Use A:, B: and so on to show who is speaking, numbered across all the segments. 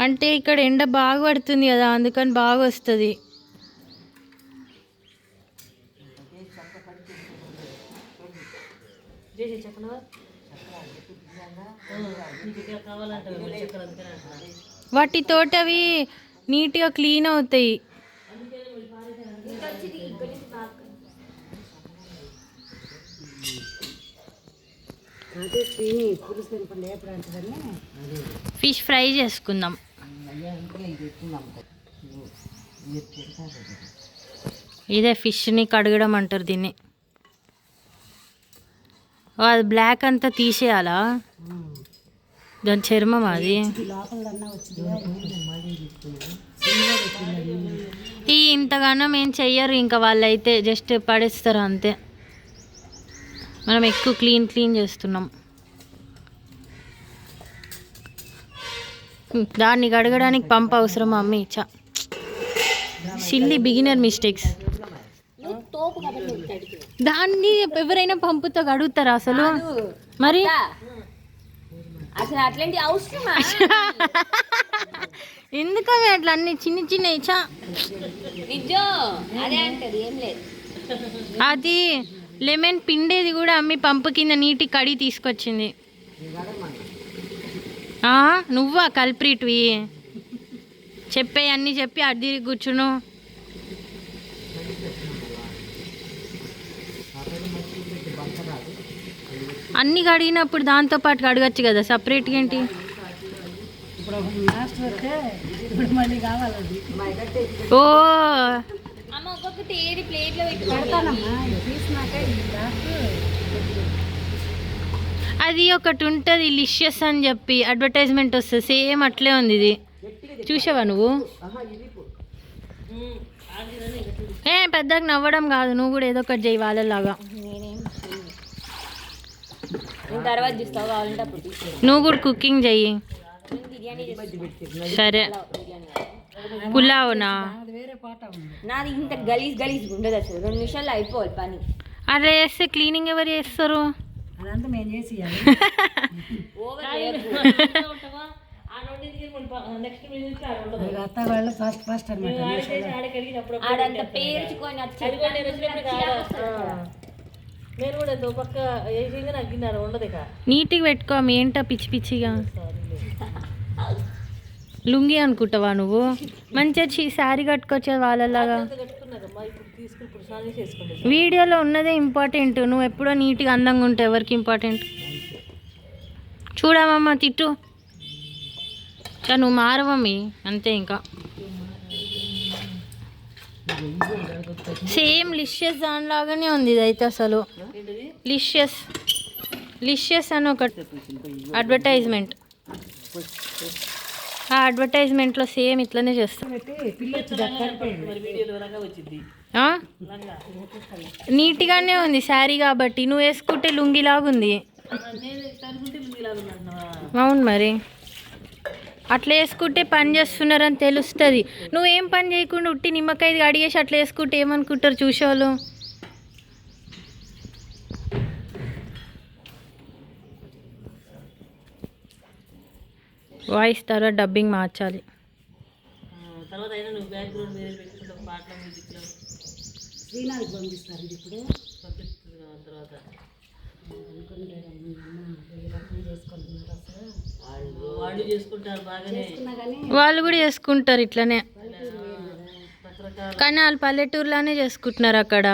A: అంటే ఇక్కడ ఎండ బాగా పడుతుంది కదా, అందుకని బాగా వస్తుంది. వాటితోటి అవి నీట్గా క్లీన్ అవుతాయి. ఫిష్ ఫ్రై చేసుకుందాం. ఇదే ఫిష్ని కడగడం అంటారు దీన్ని. అది బ్లాక్ అంతా తీసేయాలా, దాని చర్మం అది. ఈ ఇంతగానం ఏం చెయ్యరు ఇంకా, వాళ్ళైతే జస్ట్ పడేస్తారు అంతే. మనం ఎక్కువ క్లీన్ చేస్తున్నాం. దాన్ని కడగడానికి పంప్ అవసరం మమ్మీ. Silly beginner mistakes. దాన్ని ఎవరైనా పంపుతో కడుగుతారా అసలు? మరి
B: అసలు అట్లాంటి అవసరమా?
A: ఎందుకవి అట్లా అన్ని చిన్న ఇచ్చా?
B: అదే అంటది, ఏం లేదు.
A: అది లెమన్ పిండేది కూడా అమ్మి పంపు కింద నీటి కడిగి తీసుకొచ్చింది. నువ్వా కల్ప్రిట్వి? చెప్పే అన్నీ చెప్పి అడ్డి కూర్చును. అన్నీ కడిగినప్పుడు దాంతోపాటు కడగచ్చు కదా, సపరేట్గా ఏంటి? ఓ అది ఒకటి ఉంటుంది లిషియస్ అని చెప్పి అడ్వర్టైజ్మెంట్ వస్తుంది, సేమ్ అట్లే ఉంది ఇది. చూసావా నువ్వు? పెద్దగా నవ్వడం కాదు, నువ్వు కూడా ఏదో ఒకటి చేయి వాళ్ళలాగా. నువ్వు కూడా కుకింగ్ చెయ్యి. సరే, పులావునా?
B: నాది ఇంత గలీజ్ ఉండదు అసలు, 2 నిమిషాల్లో అయిపోవాలి పని.
A: అలా చేస్తే క్లీనింగ్ ఎవరు చేస్తారు? నీట్గా పెట్టుకో, ఏంటో పిచ్చిగా. లుంగి అనుకుంటావా నువ్వు? మంచిగా శారీ కట్టుకోవచ్చు వాళ్ళలాగా. వీడియోలో ఉన్నదే ఇంపార్టెంట్, నువ్వు ఎప్పుడో నీట్గా అందంగా ఉంటావు, ఎవరికి ఇంపార్టెంట్? చూడమమ్మా, తిట్టు. నువ్వు మారవమ్మి అంతే. ఇంకా సేమ్ లిషియస్ దానిలాగానే ఉంది ఇది అయితే. అసలు లిషియస్ అని ఒక అడ్వర్టైజ్మెంట్, ఆ అడ్వర్టైజ్మెంట్లో సేమ్ ఇట్లనే చేస్తాం. నీట్గానే ఉంది శారీ కాబట్టి, నువ్వు వేసుకుంటే లుంగిలాగా ఉంది. అవును మరి, అట్లా వేసుకుంటే పని చేస్తున్నారని తెలుస్తుంది. నువ్వేం పని చేయకుండా ఉట్టి నిమ్మకాయ అడిగేసి అట్లా వేసుకుంటే ఏమనుకుంటారు చూసేవాళ్ళు? వాయిస్ తర్వాత డబ్బింగ్ మార్చాలి. వాళ్ళు కూడా చేసుకుంటారు ఇట్లనే, కానీ వాళ్ళు పల్లెటూరులోనే చేసుకుంటున్నారు అక్కడ.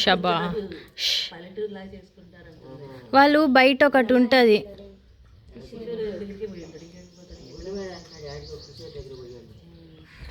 A: షబా, వాళ్ళు బయట ఒకటి ఉంటుంది